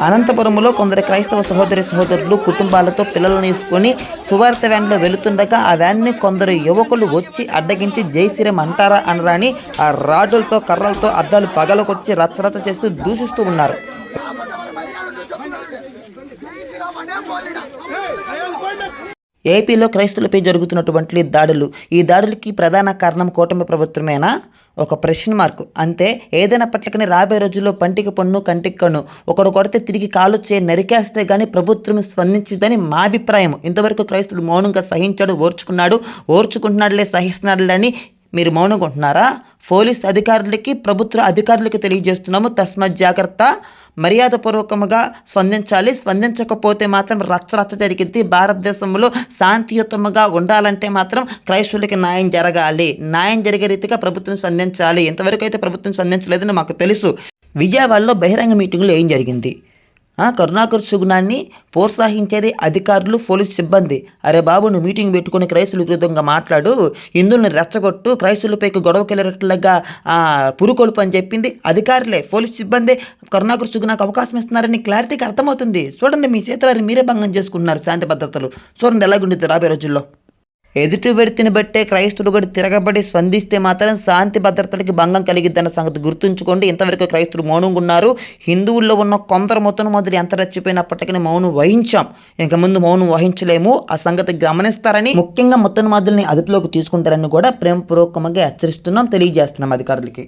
అనంతపురంలో కొందరు క్రైస్తవ సహోదరులు కుటుంబాలతో పిల్లలను తీసుకొని సువార్త వ్యాన్లో వెళుతుండగా ఆ వ్యాన్ని కొందరు యువకులు వచ్చి అడ్డగించి జై శ్రీరామ్ అంటారా అనరాని ఆ రాడ్డులతో కర్రలతో అద్దాలు పగలకొచ్చి రచ్చరచ్చ చేస్తూ దూషిస్తూ ఉన్నారు. ఏపీలో క్రైస్తవులపై జరుగుతున్నటువంటి దాడులు, ఈ దాడులకి ప్రధాన కారణం కూటమి ప్రభుత్వమేనా? ఒక ప్రశ్న మార్కు. అంతే. ఏదైనప్పటికీ రాబోయే రోజుల్లో పంటికి పన్ను కంటికి కన్ను, ఒకడు కొడితే తిరిగి కాలు చేయి నరికేస్తే కానీ ప్రభుత్వం స్పందించదని మా అభిప్రాయం. ఇంతవరకు క్రైస్తవుడు మౌనంగా సహించాడు, ఓర్చుకుంటున్నాడులే, సహిస్తున్నాడులే అని మీరు మౌనంగా ఉంటున్నారా? పోలీస్ అధికారులకి, ప్రభుత్వ అధికారులకి తెలియజేస్తున్నాము, తస్మత్ జాగ్రత్త. మర్యాదపూర్వకంగా స్పందించాలి. స్పందించకపోతే మాత్రం రచ్చరచ్చ జరిగింది. భారతదేశంలో శాంతియుతంగా ఉండాలంటే మాత్రం క్రైస్తవులకి న్యాయం జరగాలి. న్యాయం జరిగే రీతిగా ప్రభుత్వం స్పందించాలి. ఇంతవరకు అయితే ప్రభుత్వం స్పందించలేదని మాకు తెలుసు. విజయవాడలో బహిరంగ మీటింగ్లో ఏం జరిగింది? కరుణాకర్ సుగుణాన్ని ప్రోత్సహించేది అధికారులు, పోలీసు సిబ్బంది. అరే బాబు, నువ్వు మీటింగ్ పెట్టుకుని క్రైస్తవుల విరుద్ధంగా మాట్లాడు, హిందువులను రెచ్చగొట్టు, క్రైస్తవులపైకి గొడవకెళ్ళేటట్లుగా పురుకొల్పు అని చెప్పింది అధికారులే, పోలీసు సిబ్బంది. కరుణాకర్ సుగుణాకు అవకాశం ఇస్తున్నారని క్లారిటీగా అర్థమవుతుంది. చూడండి, మీ చేతులారి మీరే భంగం చేసుకుంటున్నారు శాంతి భద్రతలు. చూడండి ఎలాగుంటుంది రాబోయే రోజుల్లో. ఎదుటి వ్యక్తిని బట్టే క్రైస్తవుడు కూడా తిరగబడి స్పందిస్తే మాత్రం శాంతి భద్రతలకి భంగం కలిగిద్దన్న సంగతి గుర్తుంచుకోండి. ఇంతవరకు క్రైస్తవులు మౌనంగా ఉన్నారు. హిందువుల్లో ఉన్న కొందరు మొదలు ఎంత రచ్చిపోయినప్పటికీ మౌనం వహించాం, ఇంక ముందు మౌనం వహించలేము. ఆ సంగతి గమనిస్తారని, ముఖ్యంగా మొత్తను అదుపులోకి తీసుకుంటారని కూడా ప్రేమపూర్వకంగా హెచ్చరిస్తున్నాం, తెలియజేస్తున్నాం అధికారులకి.